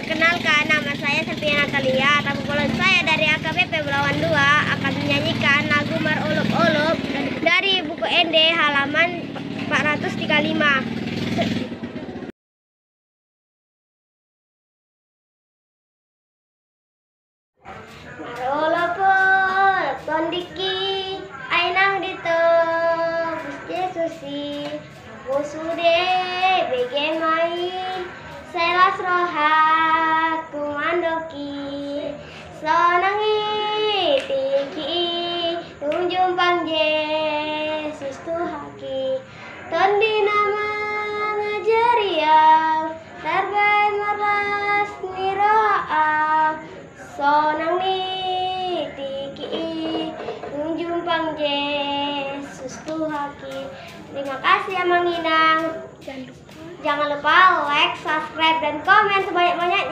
Perkenalkan, nama saya Septiana Natalia. Tamu kolon saya dari AKBP Belawan 2 akan menyanyikan lagu Marulup-Ulup dari buku ND halaman 435. Marulup-ulup tondiki ainang dito Gusti susi aku sude begemai selas rohat kumandoki sonangi tingki tunjumpang Yesus Tuhaki tondi nama ngajariang tarbai maras niroa sonang ni tiki tunjumpang Yesus Tuhaki. Terima kasih ya Mang Inang. Jangan lupa like, subscribe, dan komen sebanyak-banyaknya.